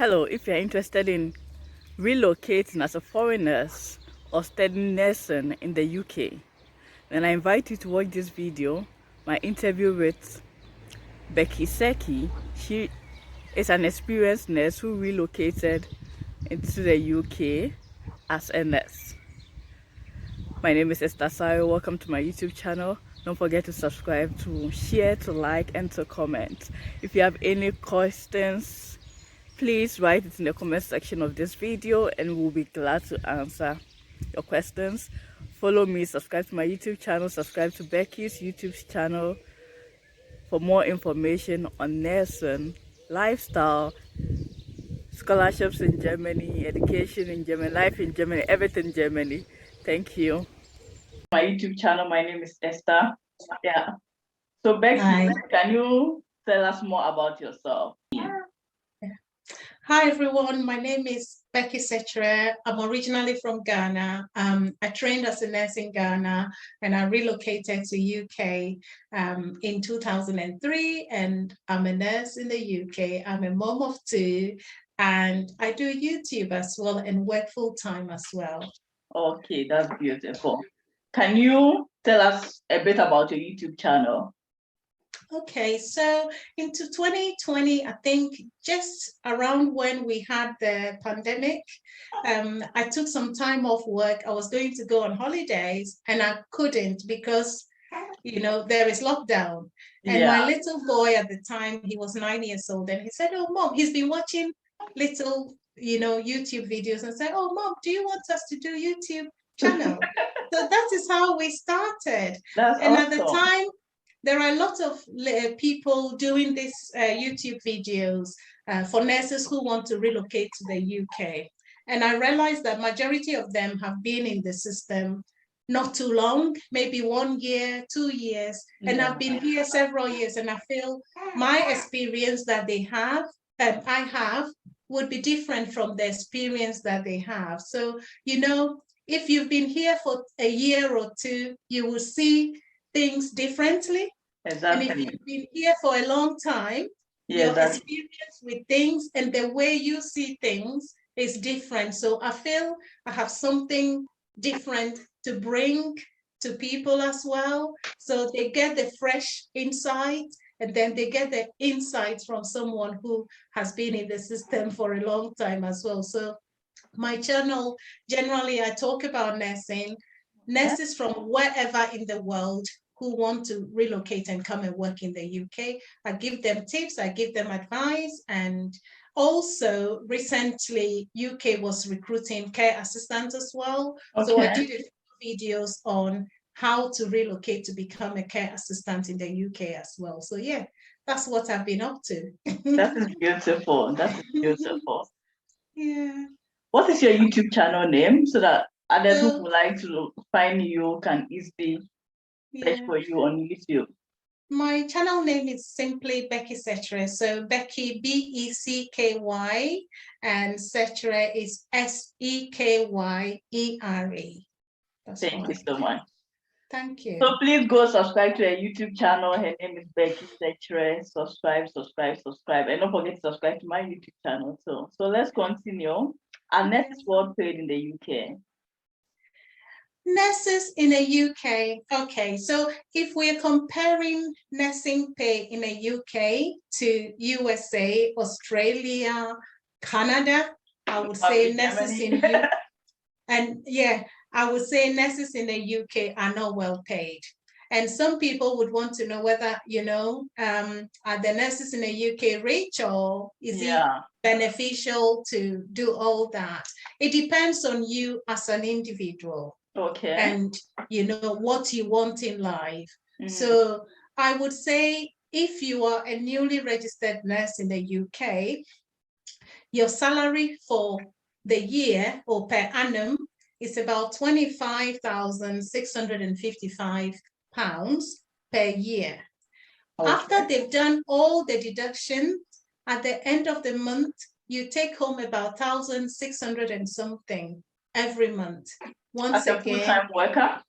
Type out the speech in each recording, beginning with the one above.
Hello, if you're interested in relocating as a foreigner or studying nursing in the UK, then I invite you to watch this video, my interview with Becky Sekyere. She is an experienced nurse who relocated into the UK as a nurse. My name is Esther Sayo. Welcome to my YouTube channel. Don't forget to subscribe, to share, to like, and to comment. If you have any questions, please write it in the comment section of this video and we'll be glad to answer your questions. Follow me, subscribe to my YouTube channel, subscribe to Becky's YouTube channel for more information on nursing, lifestyle, scholarships in Germany, education in Germany, life in Germany, everything in Germany. Thank you. My YouTube channel, my name is Esther. Yeah. So Becky, Hi. can you tell us more about yourself? Hi everyone, my name is Becky Sekyere. I'm originally from Ghana. I trained as a nurse in Ghana and I relocated to UK in 2003, and I'm a nurse in the UK. I'm a mom of two and I do YouTube as well and work full time as well. Okay, that's beautiful. Can you tell us a bit about your YouTube channel? Okay, so into 2020, I think just around when we had the pandemic, I took some time off work. I was going to go on holidays and I couldn't because, there is lockdown. And my little boy at the time, he was 9 years old, and he said, "Oh, Mom," he's been watching little, YouTube videos and said, "Oh, Mom, do you want us to do YouTube channel?" So that is how we started. That's and awesome. At the time, there are a lot of people doing these YouTube videos for nurses who want to relocate to the UK. And I realized that majority of them have been in the system not too long, maybe 1 year, 2 years. And I've been here several years, and I feel my experience that I have, would be different from the experience that they have. So, if you've been here for a year or two, you will see things differently. Exactly. And if you've been here for a long time, your experience with things and the way you see things is different. So I feel I have something different to bring to people as well. So they get the fresh insight, and then they get the insights from someone who has been in the system for a long time as well. So my channel, generally, I talk about nursing, nurses from wherever in the world who want to relocate and come and work in the UK. I give them tips, I give them advice, and also recently UK was recruiting care assistants as well. Okay. So I did a few videos on how to relocate to become a care assistant in the UK as well. So yeah, that's what I've been up to. That is beautiful. That is beautiful. Yeah. What is your YouTube channel name, so that others who would like to find you can easily search for you on YouTube? My channel name is simply Becky Sekyere. So Becky, Becky, and Sekyere is Sekyere. Thank you so much. Thank you. So please go subscribe to her YouTube channel. Her name is Becky Sekyere. Subscribe. And don't forget to subscribe to my YouTube channel too. So let's continue. Are nurses well paid in the UK? Nurses in the UK, okay, so if we're comparing nursing pay in the UK to USA, Australia, Canada, I would say nurses in the UK, and yeah, I would say nurses in the UK are not well paid. And some people would want to know whether, are the nurses in the UK rich, or is it beneficial to do all that? It depends on you as an individual. Okay. And what you want in life. So I would say if you are a newly registered nurse in the UK, your salary for the year or per annum is about £25,655 per year. Okay. After they've done all the deductions, at the end of the month, you take home about 1,600 and something every month. Once again, a full-time worker?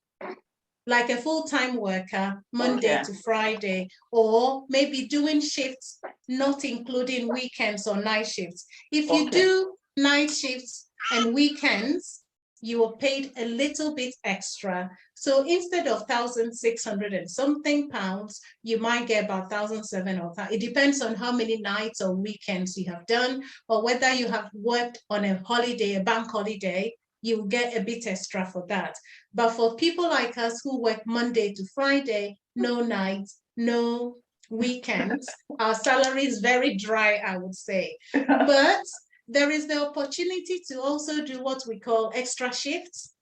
like a full-time worker, Monday to Friday, or maybe doing shifts, not including weekends or night shifts. If you do night shifts and weekends, you are paid a little bit extra. So instead of 1,600 and something pounds, you might get about 1,700 or it depends on how many nights or weekends you have done, or whether you have worked on a holiday, a bank holiday, you get a bit extra for that. But for people like us who work Monday to Friday, no nights, no weekends, our salary is very dry, I would say. But there is the opportunity to also do what we call extra shifts.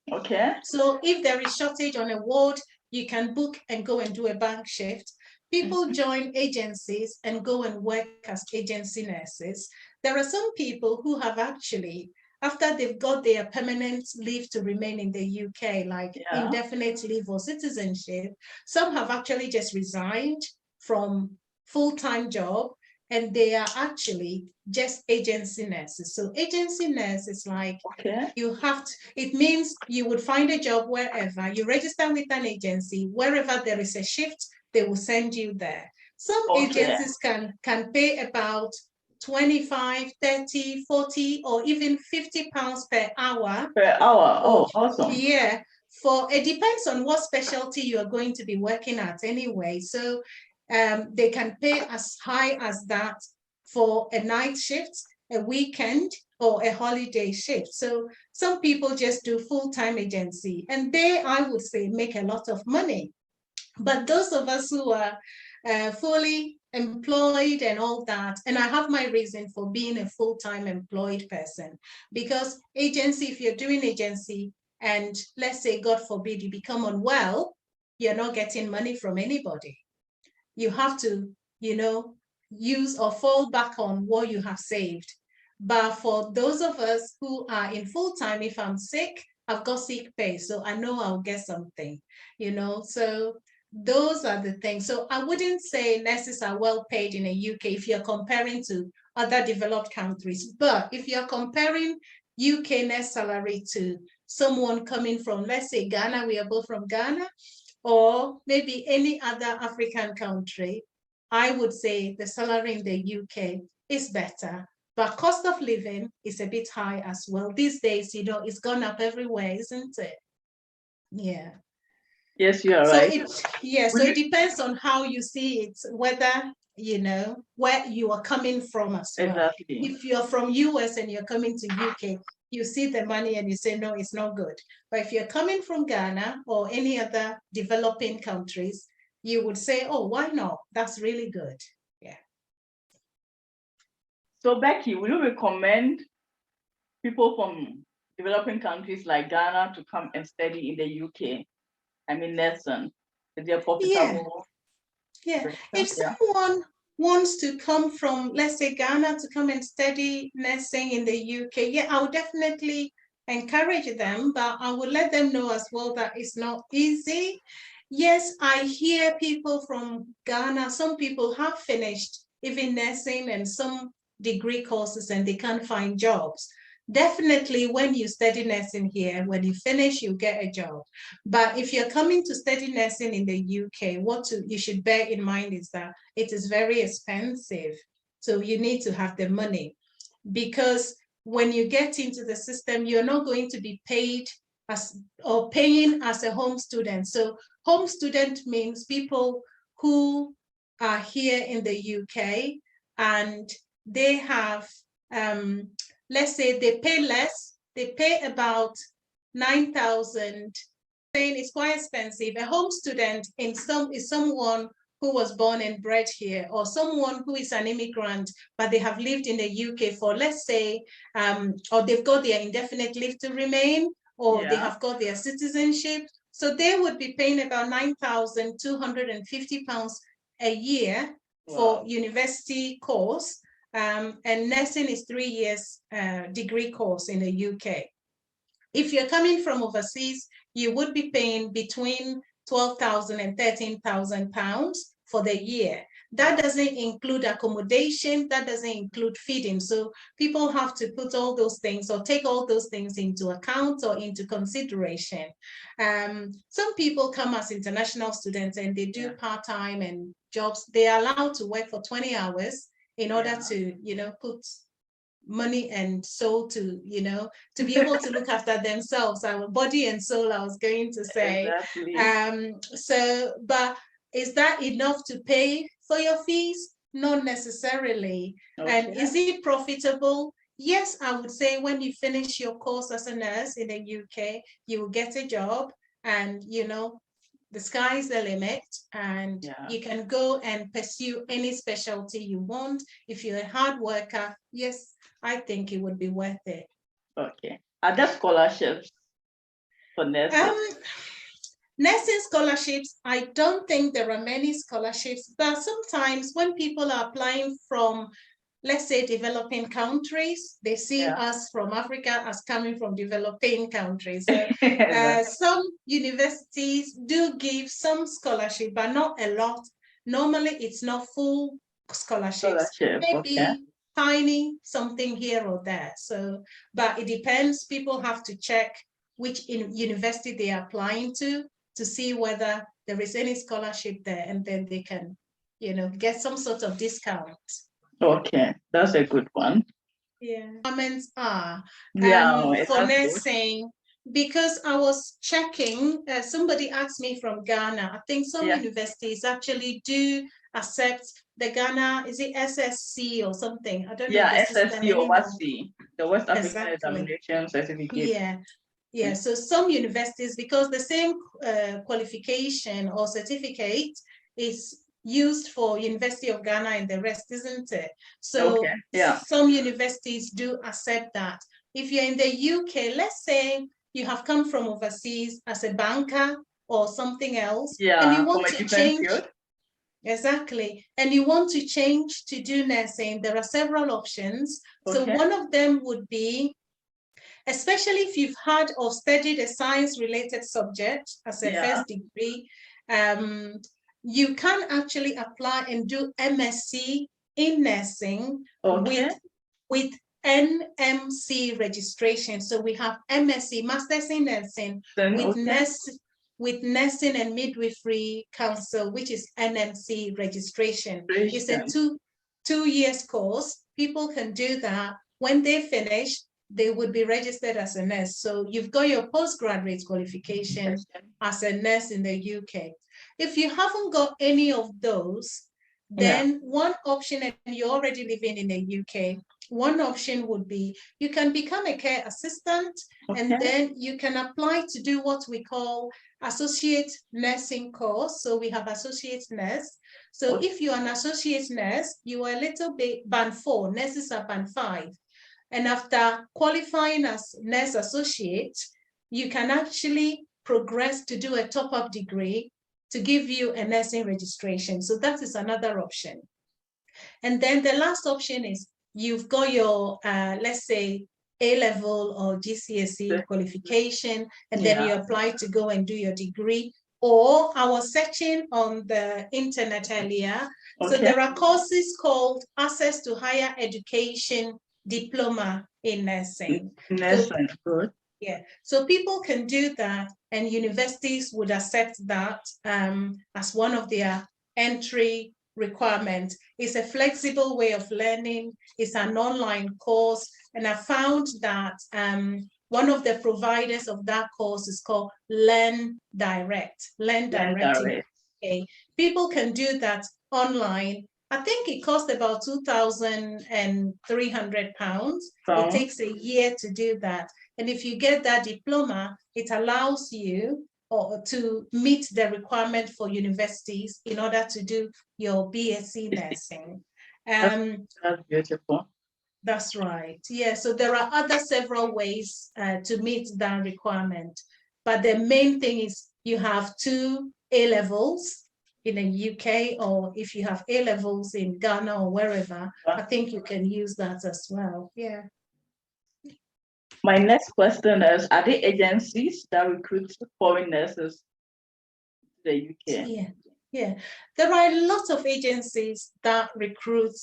So if there is shortage on a ward, you can book and go and do a bank shift. People join agencies and go and work as agency nurses. There are some people who have actually, after they've got their permanent leave to remain in the UK, like indefinite leave or citizenship, some have actually just resigned from full-time job and they are actually just agency nurses. So agency nurse is like, you have to, it means you would find a job wherever, you register with an agency, wherever there is a shift, they will send you there. Some agencies can pay about 25, 30, 40, or even 50 pounds per hour. Per hour, oh, awesome. Yeah, it depends on what specialty you are going to be working at anyway. So they can pay as high as that for a night shift, a weekend, or a holiday shift. So some people just do full-time agency, and they, I would say, make a lot of money. But those of us who are fully employed and all that, and I have my reason for being a full-time employed person, because agency, if you're doing agency and let's say, God forbid, you become unwell, you're not getting money from anybody. You have to, you know, use or fall back on what you have saved. But for those of us who are in full-time, if I'm sick, I've got sick pay, so I know I'll get something, you know. So those are the things. So I wouldn't say nurses are well paid in the UK if you're comparing to other developed countries. But if you're comparing UK nurse salary to someone coming from, let's say, Ghana, we are both from Ghana, or maybe any other African country, I would say the salary in the UK is better. But cost of living is a bit high as well. These days, you know, it's gone up everywhere, isn't it? Yeah. Yes, you are right. So it depends on how you see it, whether, you know, where you are coming from as well. Exactly. If you're from US and you're coming to UK, you see the money and you say, no, it's not good. But if you're coming from Ghana or any other developing countries, you would say, oh, why not? That's really good. Yeah. So Becky, will you recommend people from developing countries like Ghana to come and study in the UK? I mean, nursing. Is there profitable? Yeah. If someone wants to come from, let's say, Ghana to come and study nursing in the UK, yeah, I would definitely encourage them, but I would let them know as well that it's not easy. Yes, I hear people from Ghana, some people have finished even nursing and some degree courses and they can't find jobs. Definitely when you study nursing here, when you finish, you get a job. But if you're coming to study nursing in the UK, you should bear in mind is that it is very expensive. So you need to have the money, because when you get into the system, you're not going to be paid paying as a home student. So home student means people who are here in the UK and they have, let's say they pay less, they pay about 9,000. It's quite expensive. A home student is someone who was born and bred here, or someone who is an immigrant, but they have lived in the UK for, let's say, or they've got their indefinite leave to remain, or they have got their citizenship. So they would be paying about 9,250 pounds a year for university course. And nursing is 3 years degree course in the UK. If you're coming from overseas, you would be paying between 12,000 and 13,000 pounds for the year. That doesn't include accommodation, that doesn't include feeding. So people have to put all those things or take all those things into account or into consideration. Some people come as international students and they do part-time and jobs. They are allowed to work for 20 hours in order to, put money and soul to, to be able to look after themselves, our body and soul, I was going to say. Exactly. But is that enough to pay for your fees? Not necessarily. Okay. And is it profitable? Yes, I would say when you finish your course as a nurse in the UK, you will get a job and, the sky's the limit, and you can go and pursue any specialty you want. If you're a hard worker, yes, I think it would be worth it. Okay. Are there scholarships for nurses? Nursing scholarships, I don't think there are many scholarships, but sometimes when people are applying from, let's say, developing countries, they see us from Africa as coming from developing countries. So some universities do give some scholarship, but not a lot. Normally, it's not full scholarships. Maybe tiny something here or there. So, but it depends. People have to check which university they are applying to see whether there is any scholarship there, and then they can, get some sort of discount. Okay, that's a good one. Yeah. Comments are for nursing, because I was checking, somebody asked me from Ghana. I think some universities actually do accept the Ghana, is it SSC or something? I don't know. Yeah, SSC or WASC, the West African Examination Certificate. Yeah, so some universities, because the same qualification or certificate is used for University of Ghana and the rest, isn't it? So some universities do accept that. If you're in the UK, let's say you have come from overseas as a banker or something else, and you want to change. Exactly. And you want to change to do nursing, there are several options. So one of them would be, especially if you've had or studied a science-related subject as a first degree, you can actually apply and do MSc in nursing with NMC registration. So we have MSc, Masters in Nursing, with Nursing and Midwifery Council, which is NMC registration. It's a two years course. People can do that. When they finish, they would be registered as a nurse. So you've got your postgraduate qualification as a nurse in the UK. If you haven't got any of those, then one option, and you're already living in the UK, one option would be you can become a care assistant, and then you can apply to do what we call associate nursing course. So we have associate nurse. So if you're an associate nurse, you are a little bit band 4, nurses are band 5. And after qualifying as nurse associate, you can actually progress to do a top-up degree to give you a nursing registration. So that is another option. And then the last option is you've got your, let's say, A-level or GCSE qualification, and then you apply to go and do your degree. Or I was searching on the internet earlier. So there are courses called Access to Higher Education Diploma in Nursing. So people can do that, and universities would accept that as one of their entry requirements. It's a flexible way of learning. It's an online course, and I found that one of the providers of that course is called Learn Direct. Okay. People can do that online. I think it costs about £2,300. It takes a year to do that. And if you get that diploma, it allows you to meet the requirement for universities in order to do your BSc nursing. That's beautiful. That's right. Yeah, so there are several ways to meet that requirement. But the main thing is you have 2 A-levels in the UK, or if you have A-levels in Ghana or wherever, I think you can use that as well. Yeah. My next question is, are there agencies that recruit foreign nurses to the UK? Yeah, there are a lot of agencies that recruit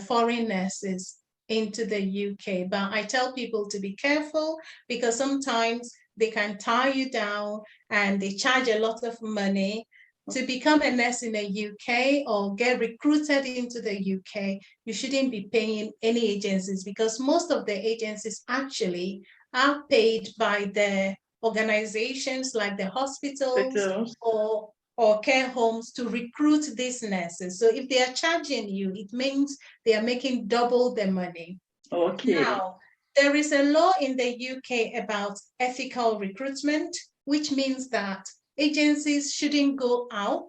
foreign nurses into the UK, but I tell people to be careful because sometimes they can tie you down and they charge a lot of money. To become a nurse in the UK or get recruited into the UK, you shouldn't be paying any agencies because most of the agencies actually are paid by the organizations like the hospitals or care homes to recruit these nurses. So if they are charging you, it means they are making double the money. Okay. Now, there is a law in the UK about ethical recruitment, which means that agencies shouldn't go out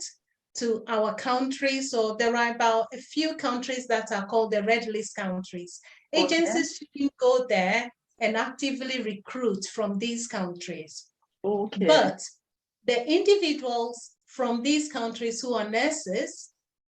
to our countries. So there are about a few countries that are called the red list countries. Agencies shouldn't go there and actively recruit from these countries. Okay. But the individuals from these countries who are nurses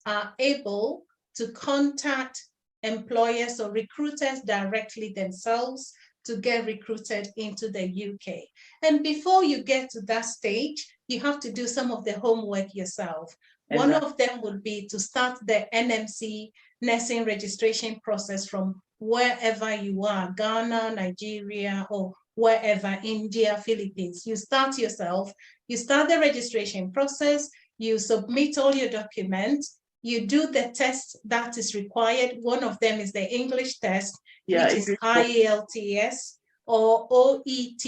are able to contact employers or recruiters directly themselves to get recruited into the UK. And before you get to that stage, you have to do some of the homework yourself. Exactly. One of them would be to start the NMC nursing registration process from wherever you are, Ghana, Nigeria, or wherever, India, Philippines. You start yourself, you start the registration process, you submit all your documents, you do the test that is required. One of them is the English test, which is IELTS or OET.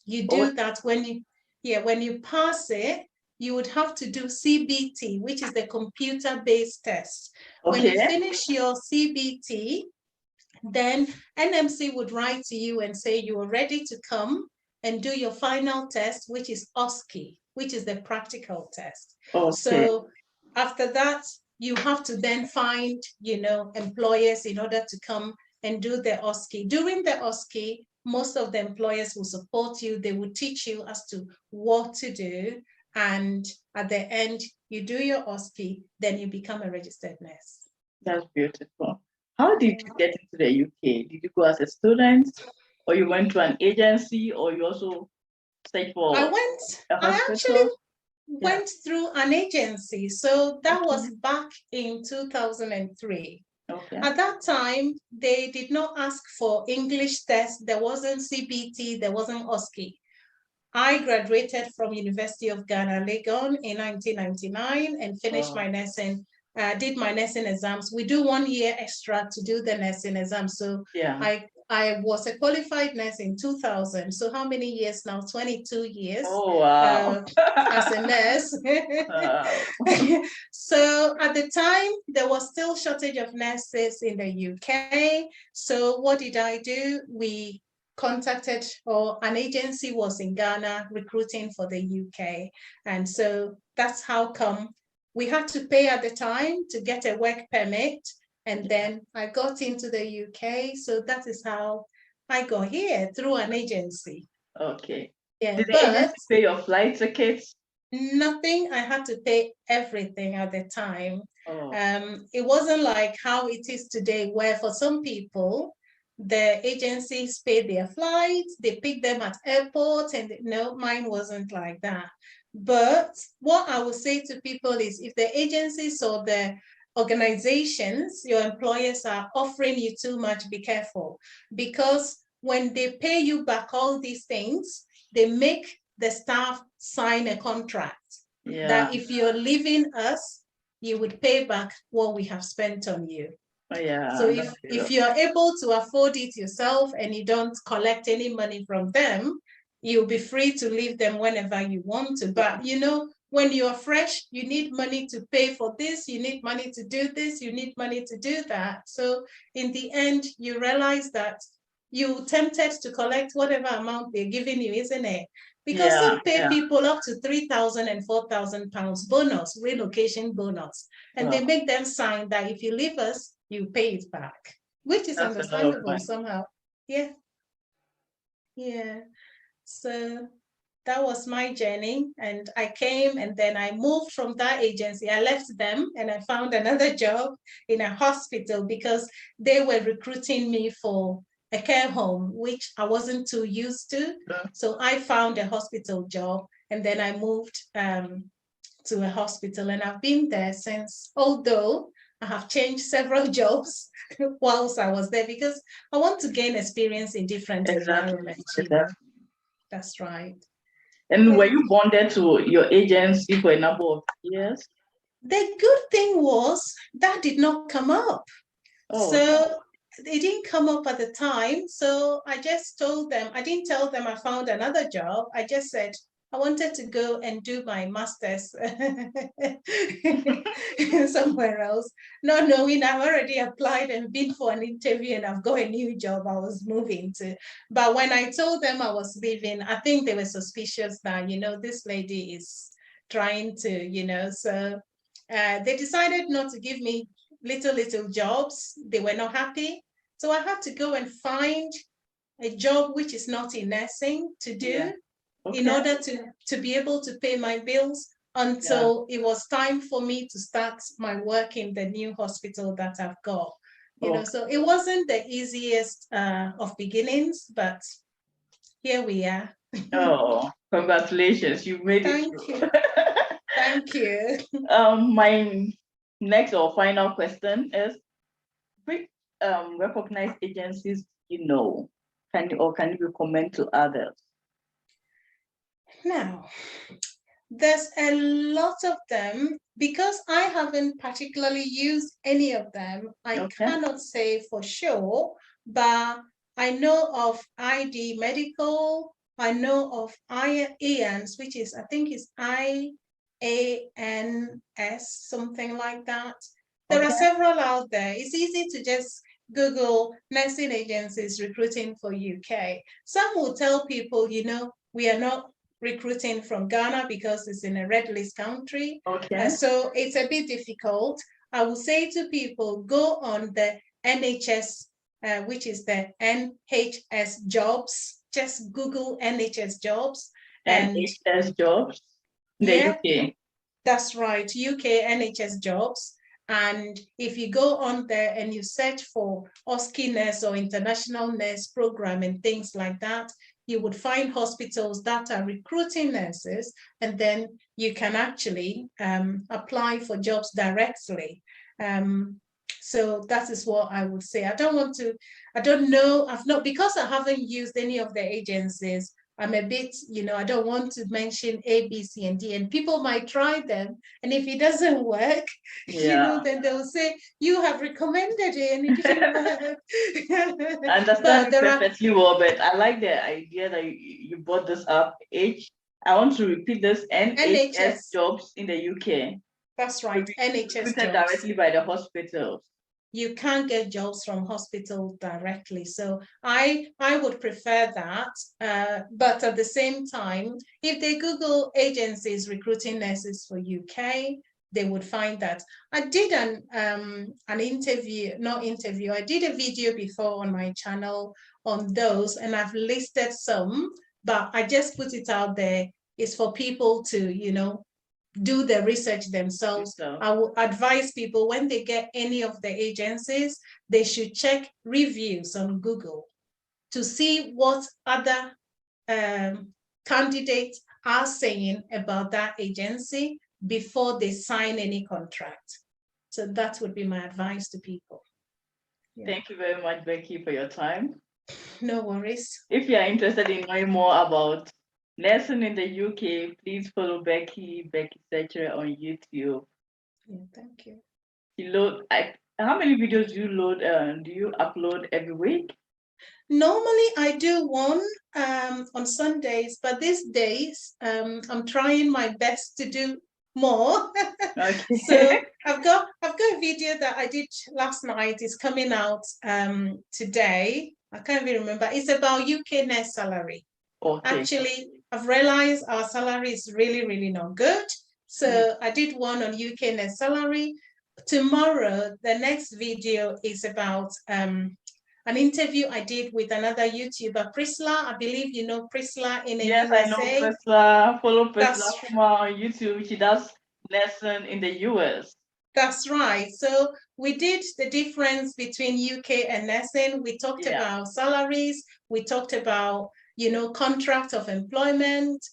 You do that when you pass it, you would have to do CBT, which is the computer-based test. When you finish your CBT, then NMC would write to you and say you are ready to come and do your final test, which is OSCE, which is the practical test. So after that, you have to then find, employers in order to come and do the OSCE. During the OSCE, most of the employers will support you. They will teach you as to what to do. And at the end, you do your OSCE, then you become a registered nurse. That's beautiful. How did you get into the UK? Did you go as a student, or you went to an agency, or you also searched for I actually went through an agency. So that was back in 2003. At that time, they did not ask for English test. There wasn't CBT, there wasn't OSCE. I graduated from University of Ghana, Legon in 1999 and finished my nursing, did my nursing exams. We do 1 year extra to do the nursing exam. So I was a qualified nurse in 2000. So how many years now? 22 years as a nurse. So at the time, there was still shortage of nurses in the UK. So what did I do? We contacted, or an agency was in Ghana recruiting for the UK. And so that's how come we had to pay at the time to get a work permit. And then I got into the UK. So that is how I got here, through an agency. Okay. Yeah, did the agency pay your flight tickets? Nothing. I had to pay everything at the time. It wasn't like how it is today, where for some people, the agencies pay their flights, they pick them at airports, and no, mine wasn't like that. But what I would say to people is, if the agencies or the organizations, your employers, are offering you too much, be careful. Because when they pay you back all these things, they make the staff sign a contract that if you're leaving us, you would pay back what we have spent on you. So if you're able to afford it yourself and you don't collect any money from them, you'll be free to leave them whenever you want to. But when you're fresh, you need money to pay for this, you need money to do this, you need money to do that. So in the end, you realize that you're tempted to collect whatever amount they're giving you, isn't it? Because some pay people up to 3,000 and 4,000 pounds bonus, relocation bonus. And they make them sign that if you leave us, you pay it back, which is understandable somehow. Yeah. So that was my journey. And I came, and then I moved from that agency. I left them and I found another job in a hospital because they were recruiting me for a care home, which I wasn't too used to. So I found a hospital job, and then I moved to a hospital, and I've been there since, although I have changed several jobs whilst I was there, because I want to gain experience in different environments. That's right. And were you bonded to your agency for a number of years? The good thing was that did not come up. So it didn't come up at the time. So I just told them, I didn't tell them I found another job. I just said, I wanted to go and do my master's somewhere else, not knowing I've already applied and been for an interview and I've got a new job I was moving to. But when I told them I was leaving, I think they were suspicious that, this lady is trying to, so they decided not to give me little jobs. They were not happy. So I had to go and find a job which is not in nursing to do in order to be able to pay my bills until it was time for me to start my work in the new hospital that I've got. So it wasn't the easiest of beginnings, but here we are. Oh, congratulations. You made it. Thank you. Thank you. My next or final question is, which recognized agencies can you recommend to others? Now, there's a lot of them. Because I haven't particularly used any of them, I cannot say for sure, but I know of ID Medical, I know of IANS, which is, I think is IANS, something like that. There are several out there. It's easy to just Google nursing agencies recruiting for UK. Some will tell people, we are not recruiting from Ghana because it's in a red list country. So it's a bit difficult. I will say to people, go on the NHS, which is the NHS jobs. Just Google NHS jobs. NHS jobs? The UK? That's right, UK NHS jobs. And if you go on there and you search for OSCE nurse or international nurse program and things like that, you would find hospitals that are recruiting nurses, and then you can actually apply for jobs directly. So that is what I would say. I don't know, because I haven't used any of the agencies, I'm a bit, I don't want to mention A, B, C, and D, and people might try them. And if it doesn't work, then they'll say, you have recommended it and it didn't work. I understand perfectly well, but I like the idea that you brought this up. I want to repeat this, NHS jobs in the UK. That's right, NHS jobs. Directly by the hospitals. You can't get jobs from hospital directly. So I would prefer that. But at the same time, if they Google agencies recruiting nurses for UK, they would find that. I did an interview, I did a video before on my channel on those, and I've listed some, but I just put it out there. It's for people to, do the research themselves. I will advise people, when they get any of the agencies, they should check reviews on Google to see what other candidates are saying about that agency before they sign any contract. So that would be my advice to people. Thank you very much, Becky, for your time. No worries. If you are interested in knowing more about nursing in the UK, please follow Becky Sekyere on YouTube. Yeah, thank you. How many videos do you upload every week? Normally I do one on Sundays, but these days I'm trying my best to do more. So I've got a video that I did last night. It's coming out today. I can't even remember. It's about UK nurse salary. Actually, I've realized our salary is really, really not good. So I did one on UK nurse salary. Tomorrow, the next video is about an interview I did with another YouTuber, Prisla. I believe you know Prisla in the USA. Yes, I know Prisla. Follow Prisla from on YouTube. She does lesson in the US. That's right. So we did the difference between UK and nursing. We talked about salaries. We talked about, contract of employment.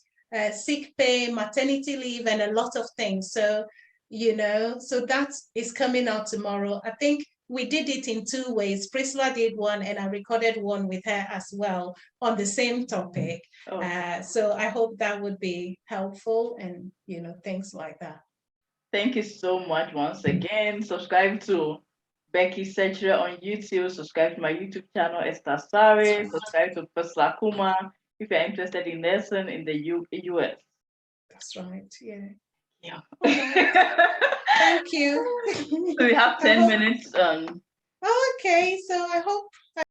sick pay, maternity leave, and a lot of things. So, so that is coming out tomorrow. I think we did it in 2 ways. Priscilla did one, and I recorded one with her as well on the same topic. So I hope that would be helpful, and things like that. Thank you so much once again. Subscribe to Becky Sekyere on YouTube. Subscribe to my YouTube channel, Esther Sari. Subscribe to Priscilla Kuma if you're interested in nursing in the US. That's right. Yeah. Yeah. Thank you. So we have 10 minutes. Okay, so I hope